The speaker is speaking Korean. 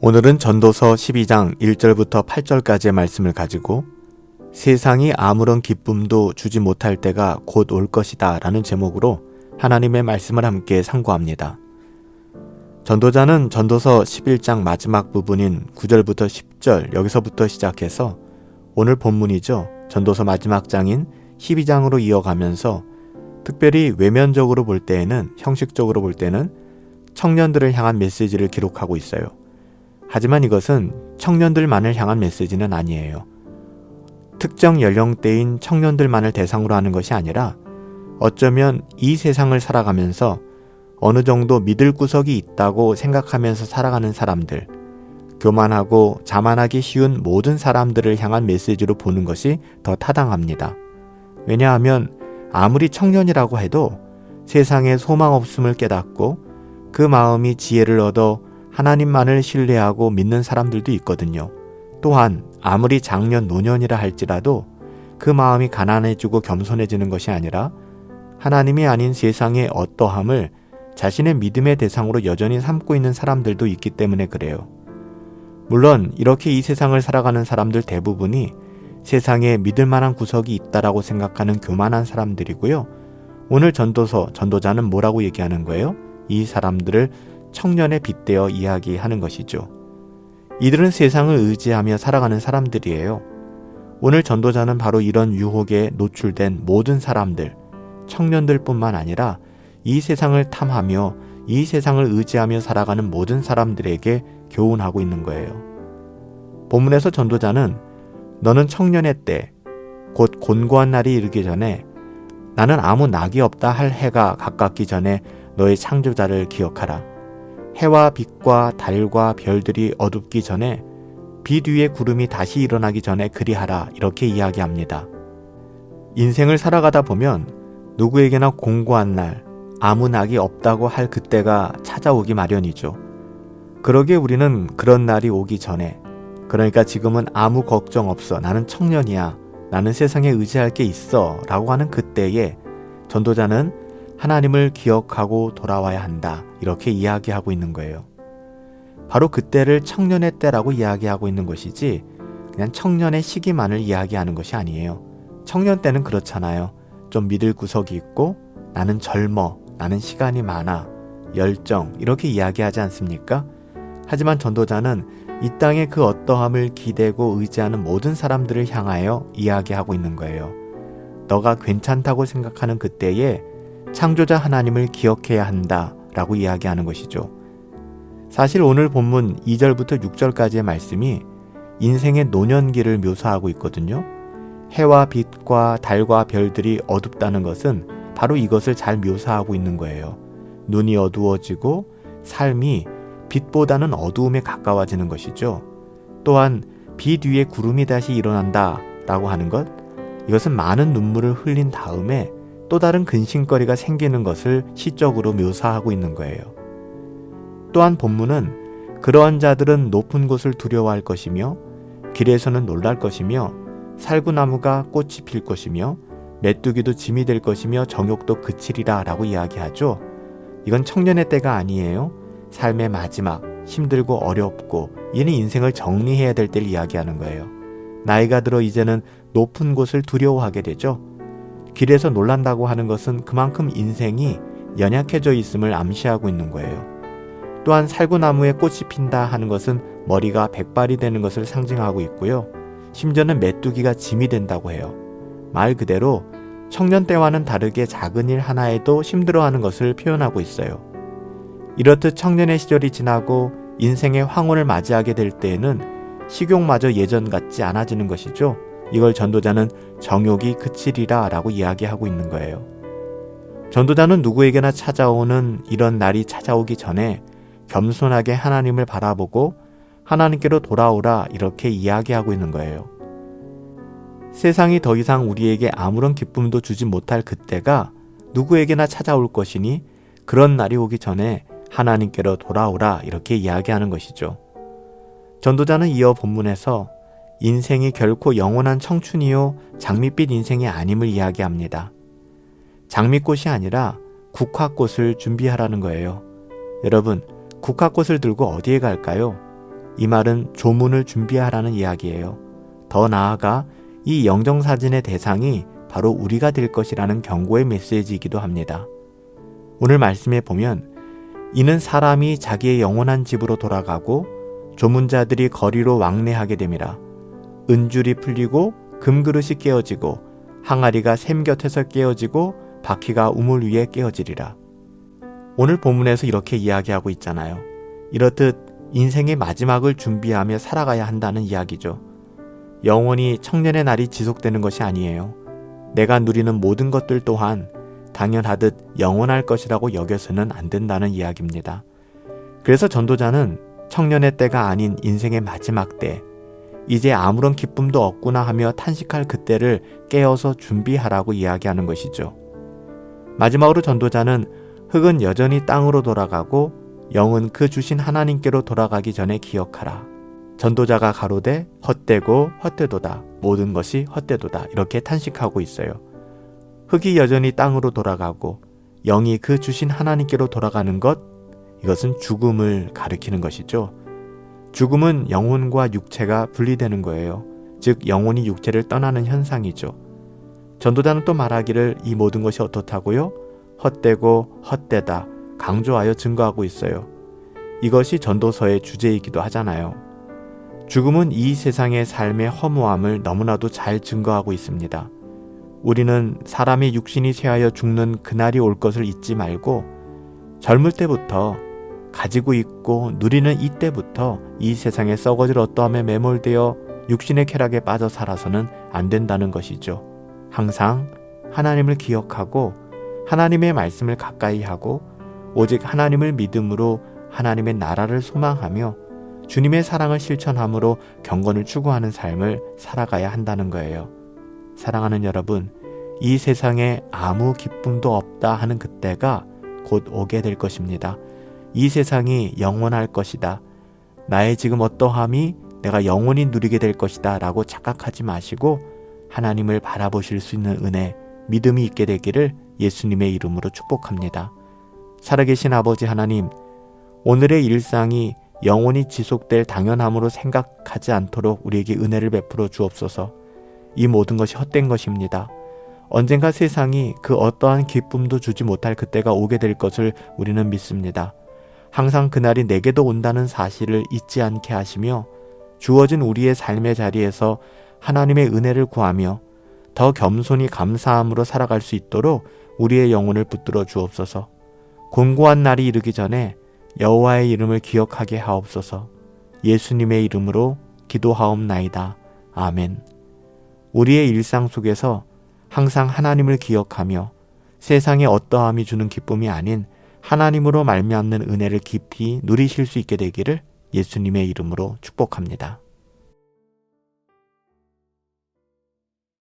오늘은 전도서 12장 1절부터 8절까지의 말씀을 가지고 세상이 아무런 기쁨도 주지 못할 때가 곧 올 것이다 라는 제목으로 하나님의 말씀을 함께 상고합니다. 전도자는 전도서 11장 마지막 부분인 9절부터 10절 여기서부터 시작해서 오늘 본문이죠. 전도서 마지막 장인 12장으로 이어가면서 특별히 외면적으로 볼 때에는 형식적으로 볼 때는 청년들을 향한 메시지를 기록하고 있어요. 하지만 이것은 청년들만을 향한 메시지는 아니에요. 특정 연령대인 청년들만을 대상으로 하는 것이 아니라 어쩌면 이 세상을 살아가면서 어느 정도 믿을 구석이 있다고 생각하면서 살아가는 사람들, 교만하고 자만하기 쉬운 모든 사람들을 향한 메시지로 보는 것이 더 타당합니다. 왜냐하면 아무리 청년이라고 해도 세상에 소망 없음을 깨닫고 그 마음이 지혜를 얻어 하나님만을 신뢰하고 믿는 사람들도 있거든요. 또한 아무리 장년 노년이라 할지라도 그 마음이 가난해지고 겸손해지는 것이 아니라 하나님이 아닌 세상의 어떠함을 자신의 믿음의 대상으로 여전히 삼고 있는 사람들도 있기 때문에 그래요. 물론 이렇게 이 세상을 살아가는 사람들 대부분이 세상에 믿을 만한 구석이 있다라고 생각하는 교만한 사람들이고요. 오늘 전도자는 뭐라고 얘기하는 거예요? 이 사람들을 청년에 빗대어 이야기하는 것이죠. 이들은 세상을 의지하며 살아가는 사람들이에요. 오늘 전도자는 바로 이런 유혹에 노출된 모든 사람들, 청년들뿐만 아니라 이 세상을 탐하며 이 세상을 의지하며 살아가는 모든 사람들에게 교훈하고 있는 거예요. 본문에서 전도자는 너는 청년의 때, 곧 곤고한 날이 이르기 전에 나는 아무 낙이 없다 할 해가 가깝기 전에 너의 창조자를 기억하라. 해와 빛과 달과 별들이 어둡기 전에 빛 위에 구름이 다시 일어나기 전에 그리하라 이렇게 이야기합니다. 인생을 살아가다 보면 누구에게나 공고한 날, 아무 낙이 없다고 할 그때가 찾아오기 마련이죠. 그러기에 우리는 그런 날이 오기 전에, 그러니까 지금은 아무 걱정 없어, 나는 청년이야, 나는 세상에 의지할 게 있어 라고 하는 그때에 전도자는 하나님을 기억하고 돌아와야 한다 이렇게 이야기하고 있는 거예요. 바로 그때를 청년의 때라고 이야기하고 있는 것이지 그냥 청년의 시기만을 이야기하는 것이 아니에요. 청년 때는 그렇잖아요. 좀 믿을 구석이 있고 나는 젊어, 나는 시간이 많아, 열정 이렇게 이야기하지 않습니까? 하지만 전도자는 이 땅의 그 어떠함을 기대고 의지하는 모든 사람들을 향하여 이야기하고 있는 거예요. 너가 괜찮다고 생각하는 그때에 창조자 하나님을 기억해야 한다 라고 이야기하는 것이죠. 사실 오늘 본문 2절부터 6절까지의 말씀이 인생의 노년기를 묘사하고 있거든요. 해와 빛과 달과 별들이 어둡다는 것은 바로 이것을 잘 묘사하고 있는 거예요. 눈이 어두워지고 삶이 빛보다는 어두움에 가까워지는 것이죠. 또한 빛 위에 구름이 다시 일어난다 라고 하는 것, 이것은 많은 눈물을 흘린 다음에 또 다른 근심거리가 생기는 것을 시적으로 묘사하고 있는 거예요. 또한 본문은 그러한 자들은 높은 곳을 두려워할 것이며 길에서는 놀랄 것이며 살구나무가 꽃이 필 것이며 메뚜기도 짐이 될 것이며 정욕도 그치리라 라고 이야기하죠. 이건 청년의 때가 아니에요. 삶의 마지막, 힘들고 어렵고 이는 인생을 정리해야 될 때를 이야기하는 거예요. 나이가 들어 이제는 높은 곳을 두려워하게 되죠. 길에서 놀란다고 하는 것은 그만큼 인생이 연약해져 있음을 암시하고 있는 거예요. 또한 살구나무에 꽃이 핀다 하는 것은 머리가 백발이 되는 것을 상징하고 있고요. 심지어는 메뚜기가 짐이 된다고 해요. 말 그대로 청년 때와는 다르게 작은 일 하나에도 힘들어하는 것을 표현하고 있어요. 이렇듯 청년의 시절이 지나고 인생의 황혼을 맞이하게 될 때에는 식욕마저 예전 같지 않아지는 것이죠. 이걸 전도자는 정욕이 그치리라 라고 이야기하고 있는 거예요. 전도자는 누구에게나 찾아오는 이런 날이 찾아오기 전에 겸손하게 하나님을 바라보고 하나님께로 돌아오라 이렇게 이야기하고 있는 거예요. 세상이 더 이상 우리에게 아무런 기쁨도 주지 못할 그때가 누구에게나 찾아올 것이니 그런 날이 오기 전에 하나님께로 돌아오라 이렇게 이야기하는 것이죠. 전도자는 이어 본문에서 인생이 결코 영원한 청춘이요 장밋빛 인생이 아님을 이야기합니다. 장미꽃이 아니라 국화꽃을 준비하라는 거예요. 여러분, 국화꽃을 들고 어디에 갈까요? 이 말은 조문을 준비하라는 이야기예요. 더 나아가 이 영정사진의 대상이 바로 우리가 될 것이라는 경고의 메시지이기도 합니다. 오늘 말씀에 보면 이는 사람이 자기의 영원한 집으로 돌아가고 조문자들이 거리로 왕래하게 됨이라. 은줄이 풀리고 금그릇이 깨어지고 항아리가 샘 곁에서 깨어지고 바퀴가 우물 위에 깨어지리라. 오늘 본문에서 이렇게 이야기하고 있잖아요. 이렇듯 인생의 마지막을 준비하며 살아가야 한다는 이야기죠. 영원히 청년의 날이 지속되는 것이 아니에요. 내가 누리는 모든 것들 또한 당연하듯 영원할 것이라고 여겨서는 안 된다는 이야기입니다. 그래서 전도자는 청년의 때가 아닌 인생의 마지막 때, 이제 아무런 기쁨도 없구나 하며 탄식할 그때를 깨어서 준비하라고 이야기하는 것이죠. 마지막으로 전도자는 흙은 여전히 땅으로 돌아가고 영은 그 주신 하나님께로 돌아가기 전에 기억하라. 전도자가 가로되 헛되고 헛되도다. 모든 것이 헛되도다. 이렇게 탄식하고 있어요. 흙이 여전히 땅으로 돌아가고 영이 그 주신 하나님께로 돌아가는 것, 이것은 죽음을 가리키는 것이죠. 죽음은 영혼과 육체가 분리되는 거예요. 즉 영혼이 육체를 떠나는 현상이죠. 전도자는 또 말하기를 이 모든 것이 어떻다고요? 헛되고 헛되다 강조하여 증거하고 있어요. 이것이 전도서의 주제이기도 하잖아요. 죽음은 이 세상의 삶의 허무함을 너무나도 잘 증거하고 있습니다. 우리는 사람의 육신이 쇠하여 죽는 그날이 올 것을 잊지 말고 젊을 때부터 가지고 있고 누리는 이때부터 이 세상에 썩어질 어떠함에 매몰되어 육신의 쾌락에 빠져 살아서는 안 된다는 것이죠. 항상 하나님을 기억하고 하나님의 말씀을 가까이 하고 오직 하나님을 믿음으로 하나님의 나라를 소망하며 주님의 사랑을 실천함으로 경건을 추구하는 삶을 살아가야 한다는 거예요. 사랑하는 여러분, 이 세상에 아무 기쁨도 없다 하는 그때가 곧 오게 될 것입니다. 이 세상이 영원할 것이다. 나의 지금 어떠함이 내가 영원히 누리게 될 것이다 라고 착각하지 마시고 하나님을 바라보실 수 있는 은혜, 믿음이 있게 되기를 예수님의 이름으로 축복합니다. 살아계신 아버지 하나님, 오늘의 일상이 영원히 지속될 당연함으로 생각하지 않도록 우리에게 은혜를 베풀어 주옵소서. 이 모든 것이 헛된 것입니다. 언젠가 세상이 그 어떠한 기쁨도 주지 못할 그때가 오게 될 것을 우리는 믿습니다. 항상 그날이 내게도 온다는 사실을 잊지 않게 하시며 주어진 우리의 삶의 자리에서 하나님의 은혜를 구하며 더 겸손히 감사함으로 살아갈 수 있도록 우리의 영혼을 붙들어 주옵소서. 곤고한 날이 이르기 전에 여호와의 이름을 기억하게 하옵소서. 예수님의 이름으로 기도하옵나이다. 아멘. 우리의 일상 속에서 항상 하나님을 기억하며 세상의 어떠함이 주는 기쁨이 아닌 하나님으로 말미암는 은혜를 깊이 누리실 수 있게 되기를 예수님의 이름으로 축복합니다.